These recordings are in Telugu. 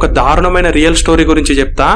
ఒక దారుణమైన రియల్ స్టోరీ గురించి చెప్తా.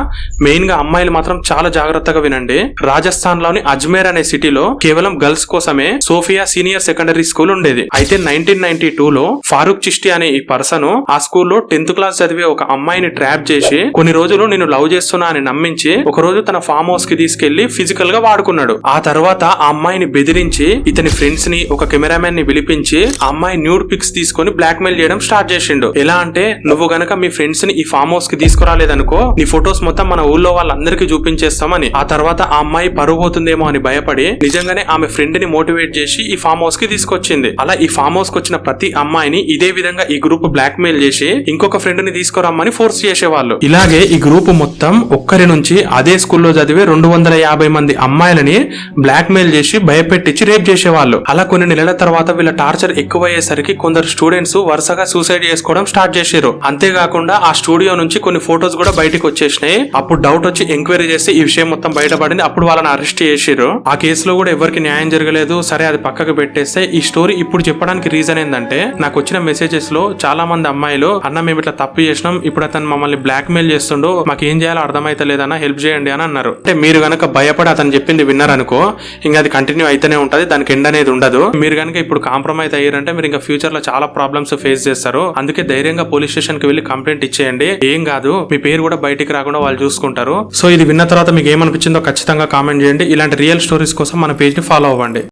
మెయిన్ గా అమ్మాయిలు మాత్రం చాలా జాగ్రత్తగా వినండి. రాజస్థాన్ లోని అజ్మేర్ అనే సిటీలో కేవలం గర్ల్స్ కోసమే సోఫియా సీనియర్ సెకండరీ స్కూల్ ఉండేది. అయితే 1992లో ఫారూక్ చిష్టి అనే ఈ పర్సన్ ఆ స్కూల్లో 10th క్లాస్ చదివే ఒక అమ్మాయిని ట్రాప్ చేసి కొన్ని రోజులు నేను లవ్ చేస్తున్నా అని నమ్మించి ఒక రోజు తన ఫామ్ హౌస్ కి తీసుకెళ్లి ఫిజికల్ గా వాడుకున్నాడు. ఆ తర్వాత ఆ అమ్మాయిని బెదిరించి ఇతని ఫ్రెండ్స్ ని ఒక కెమెరామెన్ ని పిలిపించి ఆ అమ్మాయి న్యూడ్ పిక్స్ తీసుకొని బ్లాక్ మెయిల్ చేయడం స్టార్ట్ చేసిండు. ఎలా అంటే, నువ్వు గనక మీ ఫ్రెండ్స్ ని ఈ ఫామ్ హౌస్ కి తీసుకురాలేదనుకో నీ ఫొటోస్ మొత్తం మన ఊళ్ళో వాళ్ళందరికీ చూపించేస్తామని. ఆ తర్వాత ఆ అమ్మాయి పరువు పోతుందేమో అని భయపడి నిజంగానే ఆమె ఫ్రెండ్ ని మోటివేట్ చేసి ఈ ఫామ్ హౌస్ కి తీసుకొచ్చింది. అలా ఈ ఫామ్ హౌస్ కి వచ్చిన ప్రతి అమ్మాయిని ఇదే విధంగా ఈ గ్రూప్ బ్లాక్ మెయిల్ చేసి ఇంకొక ఫ్రెండ్ ని తీసుకురమ్మని ఫోర్స్ చేసేవాళ్ళు. ఇలాగే ఈ గ్రూప్ మొత్తం ఒక్కరి నుంచి అదే స్కూల్లో చదివే 250 మంది అమ్మాయిలని బ్లాక్ మెయిల్ చేసి భయపెట్టించి రేప్ చేసేవాళ్ళు. అలా కొన్ని నెలల తర్వాత వీళ్ళ టార్చర్ ఎక్కువయ్యేసరికి కొందరు స్టూడెంట్స్ వరుసగా సూసైడ్ చేసుకోవడం స్టార్ట్ చేశారు. అంతేకాకుండా ఆ స్టూడియో నుంచి కొన్ని ఫొటోస్ కూడా బయటకు వచ్చేసినాయి. అప్పుడు డౌట్ వచ్చి ఎంక్వైరీ చేసి ఈ విషయం మొత్తం బయటపడింది. అప్పుడు వాళ్ళని అరెస్ట్ చేసారు. ఆ కేసులో కూడా ఎవరికి న్యాయం జరగలేదు. సరే, అది పక్కకు పెట్టేస్తే ఈ స్టోరీ ఇప్పుడు చెప్పడానికి రీజన్ ఏంటంటే, నాకు వచ్చిన మెసేజెస్ లో చాలా మంది అమ్మాయిలు, అన్న మేము ఇట్లా తప్పు చేసినాం, ఇప్పుడు అతను మమ్మల్ని బ్లాక్ మెయిల్ చేస్తుండో, మాకు ఏం చేయాలో అర్థమైతలేదన్న, హెల్ప్ చేయండి అని అన్నారు. అంటే మీరు గనక భయపడి అతను చెప్పింది విన్నారనుకో, ఇంకా అది కంటిన్యూ అయితేనే ఉంటది, దానికి ఎండ్ అనేది ఉండదు. మీరు కనుక ఇప్పుడు కాంప్రమైజ్ అయ్యారంటే మీరు ఇంకా ఫ్యూచర్ లో చాలా ప్రాబ్లమ్స్ ఫేస్ చేస్తారు. అందుకే ధైర్యంగా పోలీస్ స్టేషన్ కి వెళ్లి కంప్లైంట్ ఇచ్చేయండి. ఏం కాదు, మీ పేరు కూడా బయటికి రాకుండా వాళ్ళు చూసుకుంటారు. సో ఇది విన్న తర్వాత మీకు ఏమనిపించిందో ఖచ్చితంగా కామెంట్ చేయండి. ఇలాంటి రియల్ స్టోరీస్ కోసం మన పేజ్ ని ఫాలో అవ్వండి.